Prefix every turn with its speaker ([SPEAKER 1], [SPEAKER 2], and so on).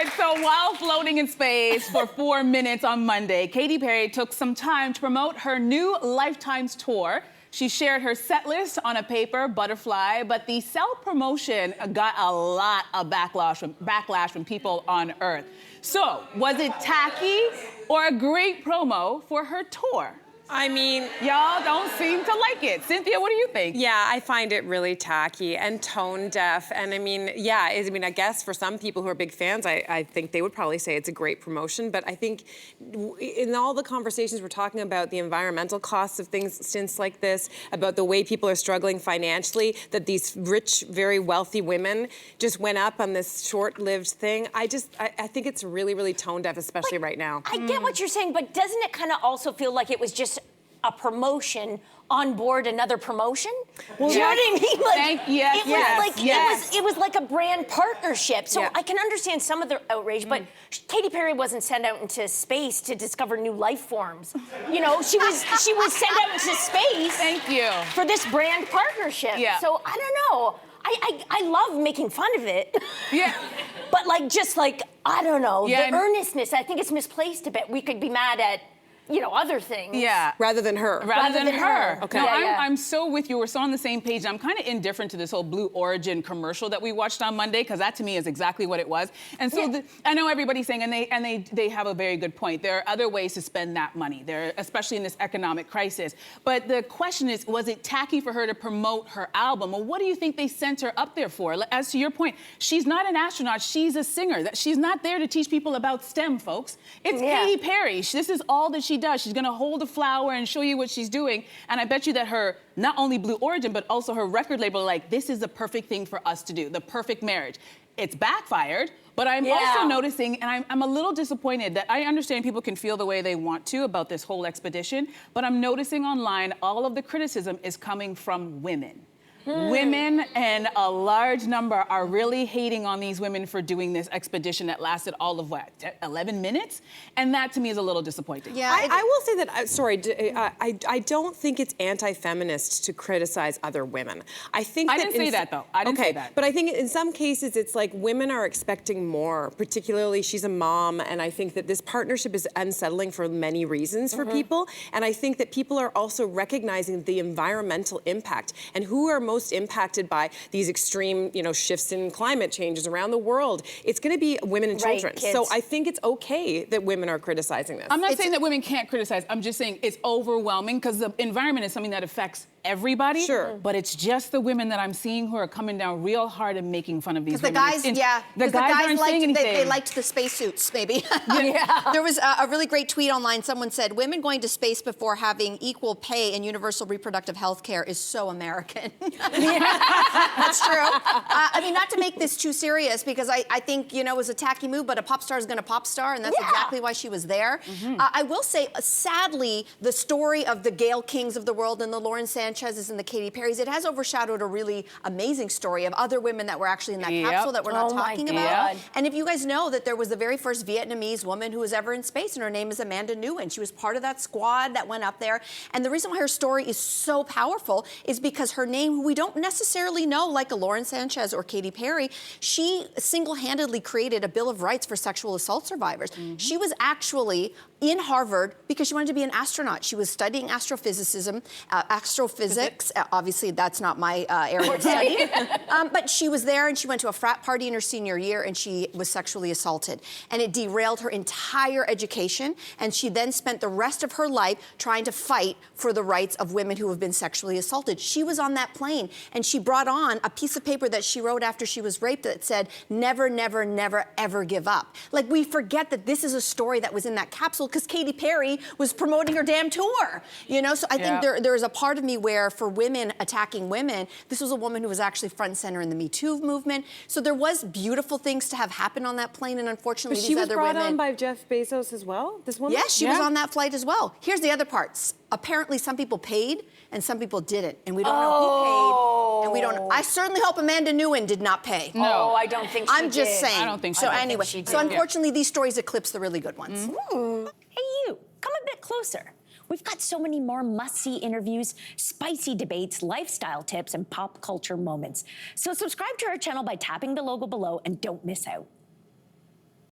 [SPEAKER 1] right, so while floating in space for 4 minutes on Monday, Katy Perry took some time to promote her new Lifetimes tour. She shared her set list on a paper, Butterfly, but the self-promotion got a lot of backlash from people on Earth. So, was it tacky or a great promo for her tour?
[SPEAKER 2] I mean,
[SPEAKER 1] y'all don't seem to like it. Cynthia, what do you think?
[SPEAKER 2] Yeah, I find it really tacky and tone deaf. And I mean, yeah, I guess for some people who are big fans, I think they would probably say it's a great promotion. But I think in all the conversations we're talking about the environmental costs of things like this, about the way people are struggling financially, that these rich, very wealthy women just went up on this short-lived thing. I think it's really, really tone deaf, especially right now.
[SPEAKER 3] I get what you're saying, but doesn't it kind of also feel like it was just a promotion on board another promotion? Well, do you know what I mean? Like, it was like a brand partnership. So I can understand some of the outrage, but Katy Perry wasn't sent out into space to discover new life forms. You know, she was sent out into space.
[SPEAKER 1] Thank you.
[SPEAKER 3] For this brand partnership.
[SPEAKER 1] Yeah.
[SPEAKER 3] So I don't know. I love making fun of it.
[SPEAKER 1] Yeah.
[SPEAKER 3] But I don't know, the earnestness, I think it's misplaced a bit. We could be mad at, other things.
[SPEAKER 1] Yeah.
[SPEAKER 2] Rather than her.
[SPEAKER 1] Rather than her.
[SPEAKER 2] Okay.
[SPEAKER 1] No, I'm so with you. We're so on the same page. I'm kind of indifferent to this whole Blue Origin commercial that we watched on Monday, because that to me is exactly what it was. And so I know everybody's saying, and they have a very good point. There are other ways to spend that money, especially in this economic crisis. But the question is, was it tacky for her to promote her album? Well, what do you think they sent her up there for? As to your point, she's not an astronaut. She's a singer. She's not there to teach people about STEM, folks. It's Katy Perry. This is all that she does. She's gonna hold a flower and show you what she's doing. And I bet you that her, not only Blue Origin, but also her record label, like, this is the perfect thing for us to do, the perfect marriage. It's backfired, but I'm also noticing, and I'm a little disappointed that I understand people can feel the way they want to about this whole expedition, but I'm noticing online all of the criticism is coming from women. Women, and a large number, are really hating on these women for doing this expedition that lasted all of, 11 minutes? And that, to me, is a little disappointing.
[SPEAKER 2] Yeah, I will say that, I don't think it's anti-feminist to criticize other women. I think
[SPEAKER 1] I didn't say that, though. I didn't say that.
[SPEAKER 2] But I think in some cases, it's like women are expecting more, particularly she's a mom, and I think that this partnership is unsettling for many reasons for people. And I think that people are also recognizing the environmental impact and who are most impacted by these extreme, shifts in climate changes around the world. It's going to be women and children.
[SPEAKER 3] Kids.
[SPEAKER 2] So I think it's okay that women are criticizing this.
[SPEAKER 1] I'm not saying that women can't criticize. I'm just saying it's overwhelming, because the environment is something that affects everybody.
[SPEAKER 2] Sure.
[SPEAKER 1] But it's just the women that I'm seeing who are coming down real hard and making fun of these women.
[SPEAKER 4] The guys
[SPEAKER 1] aren't
[SPEAKER 4] liked,
[SPEAKER 1] saying anything.
[SPEAKER 4] they liked the spacesuits, maybe. There was a really great tweet online. Someone said, women going to space before having equal pay and universal reproductive health care is so American. That's true. I mean, not to make this too serious, because I think, it was a tacky move, but a pop star is going to pop star, and that's exactly why she was there. I will say, sadly, the story of the Gayle Kings of the world and the Lauren Sanchez's and the Katy Perry's, it has overshadowed a really amazing story of other women that were actually in that capsule that we're not talking about. And if you guys know that there was the very first Vietnamese woman who was ever in space, and her name is Amanda Nguyen. She was part of that squad that went up there. And the reason why her story is so powerful is because her name, who we don't necessarily know, like a Lauren Sanchez or Katy Perry, she single-handedly created a Bill of Rights for sexual assault survivors. She was actually in Harvard because she wanted to be an astronaut. She was studying astrophysics. Obviously, that's not my area of study. But she was there, and she went to a frat party in her senior year, and she was sexually assaulted. And it derailed her entire education, and she then spent the rest of her life trying to fight for the rights of women who have been sexually assaulted. She was on that plane, and she brought on a piece of paper that she wrote after she was raped that said, never, never, never, ever give up. Like, we forget that this is a story that was in that capsule because Katy Perry was promoting her damn tour. So I think there is a part of me where, for women attacking women, this was a woman who was actually front and center in the Me Too movement. So there was beautiful things to have happen on that plane, and unfortunately, these other women.
[SPEAKER 2] She was brought on by Jeff Bezos as well, this woman?
[SPEAKER 4] Yes, she was on that flight as well. Here's the other parts. Apparently, some people paid and some people didn't, and we don't know who paid, and we don't know. I certainly hope Amanda Nguyen did not pay.
[SPEAKER 3] No, I don't think she did.
[SPEAKER 4] I'm just saying.
[SPEAKER 1] I don't think
[SPEAKER 4] so.
[SPEAKER 1] So
[SPEAKER 4] Anyway, so unfortunately, these stories eclipse the really good ones.
[SPEAKER 5] Hey, you, come a bit closer. We've got so many more must-see interviews, spicy debates, lifestyle tips, and pop culture moments. So subscribe to our channel by tapping the logo below and don't miss out.